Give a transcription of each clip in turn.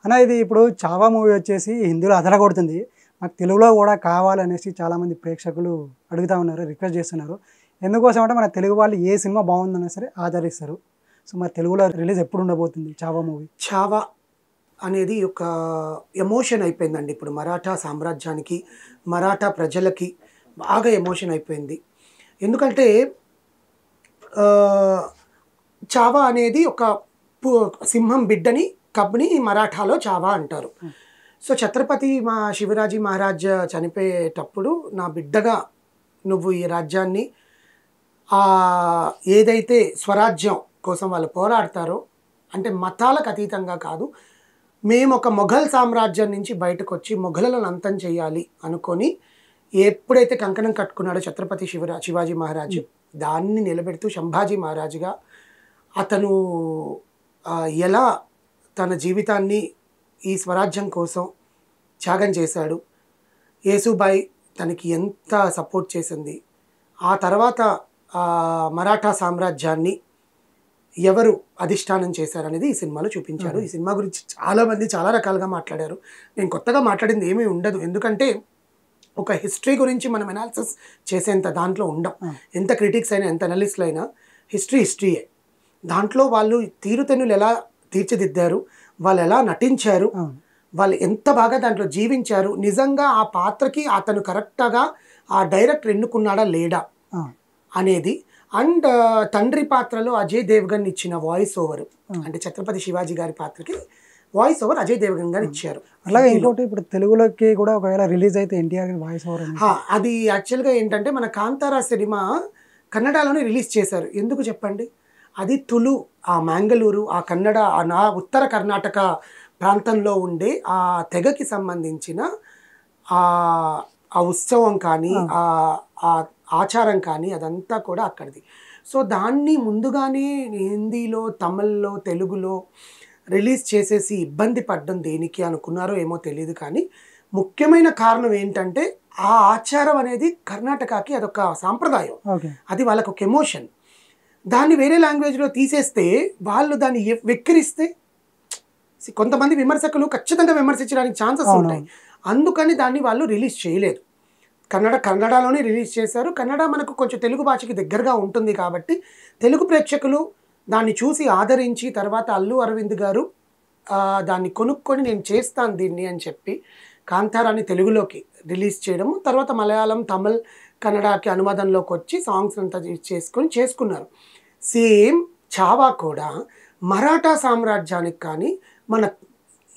అన్న ఇది ఇప్పుడు 'చావా' మూవీ వచ్చేసి హిందీలో అదరగొడుతుంది. మాకు తెలుగులో కూడా కావాలనేసి చాలామంది ప్రేక్షకులు అడుగుతా ఉన్నారు, రిక్వెస్ట్ చేస్తున్నారు. ఎందుకోసం అంటే మన తెలుగు వాళ్ళు ఏ సినిమా బాగుందన్నా సరే ఆదరిస్తారు. సో మరి తెలుగులో రిలీజ్ ఎప్పుడు ఉండబోతుంది 'చావా' మూవీ? 'చావా' అనేది ఒక ఎమోషన్ అయిపోయిందండి. ఇప్పుడు మరాఠా సామ్రాజ్యానికి, మరాఠా ప్రజలకి బాగా ఎమోషన్ అయిపోయింది. ఎందుకంటే 'చావా' అనేది ఒక సింహం బిడ్డని, కబ్ని మరాఠాలో 'చావా' అంటారు. సో ఛత్రపతి శివాజీ మహారాజ్ చనిపోయేటప్పుడు, నా బిడ్డగా నువ్వు ఈ రాజ్యాన్ని ఏదైతే స్వరాజ్యం కోసం వాళ్ళు పోరాడతారో, అంటే మతాలకు అతీతంగా కాదు, మేము ఒక మొఘల్ సామ్రాజ్యం నుంచి బయటకు వచ్చి మొఘలులను అంతం చేయాలి అనుకొని ఎప్పుడైతే కంకణం కట్టుకున్నాడో ఛత్రపతి శివాజీ మహారాజు, దాన్ని నిలబెడుతూ సంభాజీ మహారాజుగా అతను ఎలా తన జీవితాన్ని ఈ స్వరాజ్యం కోసం త్యాగం చేశాడు. యేసుబాయి తనకి ఎంత సపోర్ట్ చేసింది. ఆ తర్వాత మరాఠా సామ్రాజ్యాన్ని ఎవరు అధిష్టానం చేశారనేది ఈ సినిమాలో చూపించారు. ఈ సినిమా గురించి చాలామంది చాలా రకాలుగా మాట్లాడారు. నేను కొత్తగా మాట్లాడింది ఏమీ ఉండదు, ఎందుకంటే ఒక హిస్టరీ గురించి మనం అనాలిసిస్ చేసేంత దాంట్లో ఉండం. ఎంత క్రిటిక్స్ అయినా, ఎంత అనలిస్టులు అయినా హిస్టరీయే. దాంట్లో వాళ్ళు తీరుతెన్నులు ఎలా తీర్చిదిద్దారు, వాళ్ళు ఎలా నటించారు, వాళ్ళు ఎంత బాగా దాంట్లో జీవించారు, నిజంగా ఆ పాత్రకి అతను కరెక్ట్గా ఆ డైరెక్టర్ ఎన్నుకున్నాడా లేడా అనేది. అండ్ తండ్రి పాత్రలో అజయ్ దేవగన్ ఇచ్చిన వాయిస్ ఓవర్, అంటే ఛత్రపతి శివాజీ గారి పాత్రకి వాయిస్ ఓవర్ అజయ్ దేవగన్ గారు ఇచ్చారు. అలాగే ఇంకోటి, ఇప్పుడు తెలుగులోకి కూడా ఒకవేళ రిలీజ్ అయితే ఎన్టీఆర్ వాయిస్ ఓవర్ అది యాక్చువల్గా ఏంటంటే మన కాంతారా సినిమా కన్నడలోనే రిలీజ్ చేశారు. ఎందుకు చెప్పండి, అది తులు, ఆ మ్యాంగళూరు, ఆ కన్నడ, ఆ ఉత్తర కర్ణాటక ప్రాంతంలో ఉండే ఆ తెగకి సంబంధించిన ఆ ఉత్సవం కానీ, ఆ ఆచారం కానీ అదంతా కూడా అక్కడిది. సో దాన్ని ముందుగానే హిందీలో, తమిళ్లో, తెలుగులో రిలీజ్ చేసేసి ఇబ్బంది పడ్డం దేనికి అనుకున్నారో ఏమో తెలియదు. కానీ ముఖ్యమైన కారణం ఏంటంటే ఆ ఆచారం అనేది కర్ణాటకకి అదొక సాంప్రదాయం, అది వాళ్ళకు ఒక ఎమోషన్. దాన్ని వేరే లాంగ్వేజ్లో తీసేస్తే, వాళ్ళు దాన్ని వెక్కిరిస్తే కొంతమంది విమర్శకులు ఖచ్చితంగా విమర్శించడానికి ఛాన్సెస్ ఉంటాయి. అందుకని దాన్ని వాళ్ళు రిలీజ్ చేయలేదు. కన్నడలోనే రిలీజ్ చేశారు. కన్నడ మనకు కొంచెం తెలుగు భాషకి దగ్గరగా ఉంటుంది కాబట్టి తెలుగు ప్రేక్షకులు దాన్ని చూసి ఆదరించి, తర్వాత అల్లు అరవింద్ గారు దాన్ని కొనుక్కొని నేను చేస్తాను దీన్ని అని చెప్పి కాంతారాన్ని తెలుగులోకి రిలీజ్ చేయడము, తర్వాత మలయాళం, తమిళ్, కన్నడకి అనువాదంలోకి వచ్చి సాంగ్స్ అంతా చేసుకున్నారు. సేమ్ 'చావా' కూడా మరాఠా సామ్రాజ్యానికి కానీ, మన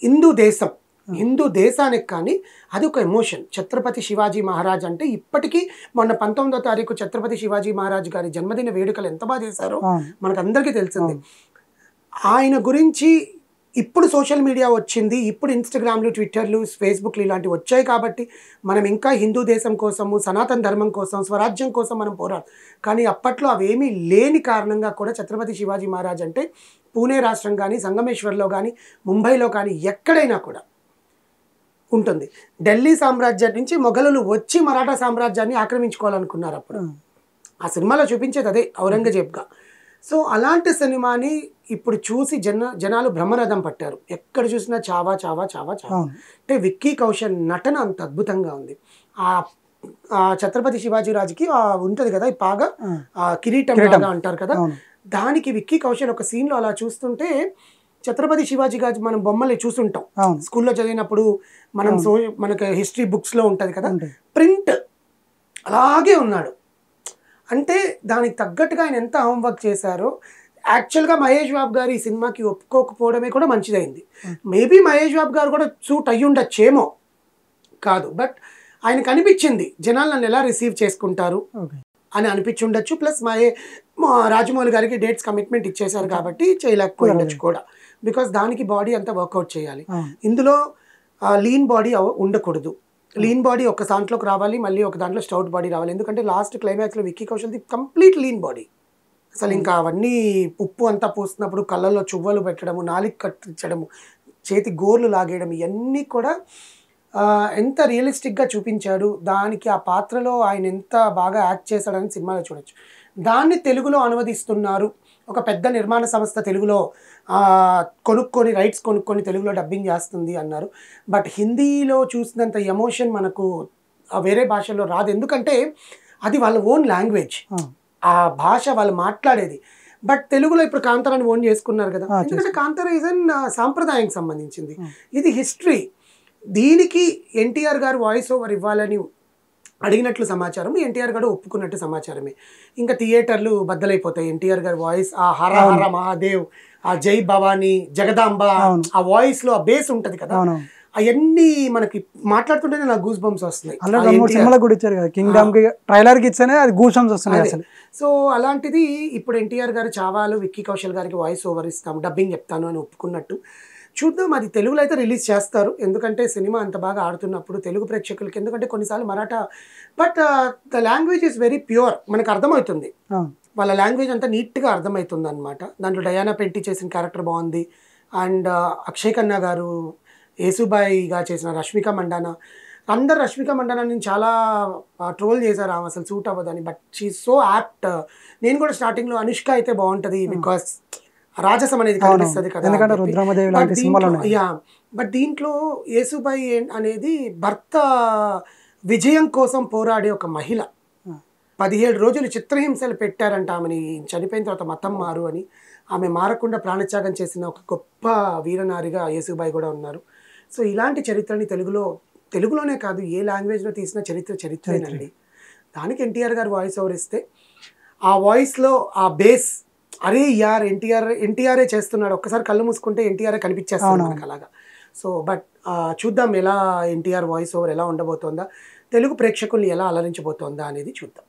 హిందూ దేశానికి కానీ అది ఒక ఎమోషన్. ఛత్రపతి శివాజీ మహారాజ్ అంటే ఇప్పటికీ, మొన్న 19వ తారీఖు ఛత్రపతి శివాజీ మహారాజ్ గారి జన్మదిన వేడుకలు ఎంత బాగా చేశారో మనకు అందరికీ తెలిసింది. ఆయన గురించి ఇప్పుడు సోషల్ మీడియా వచ్చింది, ఇప్పుడు ఇన్స్టాగ్రామ్లు, ట్విట్టర్లు, ఫేస్బుక్లు ఇలాంటివి వచ్చాయి కాబట్టి మనం ఇంకా హిందూ దేశం కోసము, సనాతన ధర్మం కోసం, స్వరాజ్యం కోసం మనం పోరాడు. కానీ అప్పట్లో అవేమీ లేని కారణంగా కూడా ఛత్రపతి శివాజీ మహారాజ్ అంటే పూణే రాష్ట్రం కానీ, సంగమేశ్వర్లో కానీ, ముంబైలో కానీ ఎక్కడైనా కూడా ఉంటుంది. ఢిల్లీ సామ్రాజ్యం నుంచి మొఘలులు వచ్చి మరాఠా సామ్రాజ్యాన్ని ఆక్రమించుకోవాలనుకున్నారు. అప్పుడు ఆ సినిమాలో చూపించేది అదే, ఔరంగజేబ్గా. సో అలాంటి సినిమాని ఇప్పుడు చూసి జనాలు బ్రహ్మరథం పట్టారు. ఎక్కడ చూసినా 'చావా' 'చావా' 'చావా' 'చావా' అంటే విక్కీ కౌశల్ నటన అంత అద్భుతంగా ఉంది. ఆ ఛత్రపతి శివాజీ రాజుకి ఉంటుంది కదా ఈ పాగా, కిరీటం అంటారు కదా, దానికి విక్కీ కౌశల్ ఒక సీన్లో అలా చూస్తుంటే, ఛత్రపతి శివాజీ గారు మనం బొమ్మల్ని చూస్తుంటాం స్కూల్లో చదివినప్పుడు, మనకు హిస్టరీ బుక్స్లో ఉంటుంది కదా, ప్రింట్ అలాగే ఉన్నాడు. అంటే దానికి తగ్గట్టుగా ఆయన ఎంత హోంవర్క్ చేశారో. యాక్చువల్గా మహేష్ బాబు గారు ఈ సినిమాకి ఒప్పుకోకపోవడమే కూడా మంచిదైంది. మేబీ మహేష్ బాబు గారు కూడా సూట్ అయ్యి ఉండొచ్చేమో, కాదు, బట్ ఆయనకు అనిపించింది జనాలు నన్ను ఎలా రిసీవ్ చేసుకుంటారు అని అనిపించి ఉండొచ్చు. ప్లస్ రాజమౌళి గారికి డేట్స్ కమిట్మెంట్ ఇచ్చేశారు కాబట్టి చేయలేకపోయి ఉండొచ్చు కూడా, బికాస్ దానికి బాడీ అంతా వర్కౌట్ చేయాలి. ఇందులో లీన్ బాడీ ఉండకూడదు. లీన్ బాడీ ఒక దాంట్లోకి రావాలి, మళ్ళీ ఒక దాంట్లో స్టౌట్ బాడీ రావాలి. ఎందుకంటే లాస్ట్ క్లైమాక్స్లో విక్కీ కౌశల్ది కంప్లీట్ లీన్ బాడీ. అసలు ఇంకా అవన్నీ ఉప్పు అంతా పూస్తున్నప్పుడు కళ్ళల్లో చువ్వలు పెట్టడము, నాలిక కట్టించడము, చేతి గోర్లు లాగేయడం, ఇవన్నీ కూడా ఎంత రియలిస్టిక్గా చూపించాడు. దానికి ఆ పాత్రలో ఆయన ఎంత బాగా యాక్ట్ చేశాడని సినిమాలో చూడొచ్చు. దాన్ని తెలుగులో అనువదిస్తున్నారు ఒక పెద్ద నిర్మాణ సంస్థ తెలుగులో రైట్స్ కొనుక్కొని తెలుగులో డబ్బింగ్ చేస్తుంది అన్నారు. బట్ హిందీలో చూసినంత ఎమోషన్ మనకు వేరే భాషలో రాదు. ఎందుకంటే అది వాళ్ళ ఓన్ లాంగ్వేజ్, ఆ భాష వాళ్ళు మాట్లాడేది. బట్ తెలుగులో ఇప్పుడు కాంతారాన్ని ఓన్ చేసుకున్నారు కదా, ఎందుకంటే కాంతార ఈజ్ అన్ సాంప్రదాయానికి సంబంధించింది, ఇది హిస్టరీ. దీనికి ఎన్టీఆర్ గారు వాయిస్ ఓవర్ ఇవ్వాలని అడిగినట్లు సమాచారం, ఎన్టీఆర్ గారు ఒప్పుకున్నట్టు సమాచారమే. ఇంకా థియేటర్లు బద్దలైపోతాయి. ఎన్టీఆర్ గారి వాయిస్, ఆ హర హర మహాదేవ్, ఆ జై భవానీ, జగదాంబ, ఆ వాయిస్ లో ఆ బేస్ ఉంటది కదా, అవన్నీ మనకి మాట్లాడుతుంటేనే నాకు గూస్ బంప్స్ వస్తున్నాయి. సో అలాంటిది ఇప్పుడు ఎన్టీఆర్ గారు చావాలు విక్కీ కౌశల్ గారికి వాయిస్ ఓవర్ ఇస్తాం, డబ్బింగ్ చెప్తాను అని ఒప్పుకున్నట్టు. చూద్దాం, అది తెలుగులో అయితే రిలీజ్ చేస్తారు. ఎందుకంటే సినిమా అంత బాగా ఆడుతున్నప్పుడు తెలుగు ప్రేక్షకులకి, ఎందుకంటే కొన్నిసార్లు Maratha, but the language is very pure, మనకు అర్థమవుతుంది, వాళ్ళ లాంగ్వేజ్ అంతా నీట్గా అర్థమవుతుంది అనమాట. దాంట్లో డయానా పెంటి చేసిన క్యారెక్టర్ బాగుంది. అండ్ అక్షయ్ ఖన్నా గారు యేసుబాయిగా చేసిన రష్మిక మండానా, అందరు రష్మిక మండానాని చాలా ట్రోల్ చేశారు, ఆమె అసలు సూట్ అవ్వదని. But she so apt. నేను కూడా స్టార్టింగ్లో అనుష్క అయితే బాగుంటుంది బికాస్ రాజసం అనేది కనిపిస్తుంది కదా. బట్ దీంట్లో యేసుబాయి అనేది భర్త విజయం కోసం పోరాడే ఒక మహిళ. 17 రోజులు చిత్రహింసలు పెట్టారంట ఆమెని, చనిపోయిన తర్వాత మతం మారు అని. ఆమె మారకుండా ప్రాణత్యాగం చేసిన ఒక గొప్ప వీరనారిగా యేసుబాయి కూడా ఉన్నారు. సో ఇలాంటి చరిత్రని తెలుగులోనే కాదు, ఏ లాంగ్వేజ్లో తీసిన చరిత్రేనండి. దానికి ఎన్టీఆర్ గారు వాయిస్ ఓవర్ ఇస్తే ఆ వాయిస్లో ఆ బేస్, అరే యార్ ఎన్టీఆర్ఏ చేస్తున్నాడు, ఒక్కసారి కళ్ళు మూసుకుంటే ఎన్టీఆర్ఏ కనిపించేస్తాడు మనకు అలాగా. సో బట్ చూద్దాం ఎలా ఎన్టీఆర్ వాయిస్ ఓవర్ ఎలా ఉండబోతోందా, తెలుగు ప్రేక్షకుల్ని ఎలా అలరించబోతోందా అనేది చూద్దాం.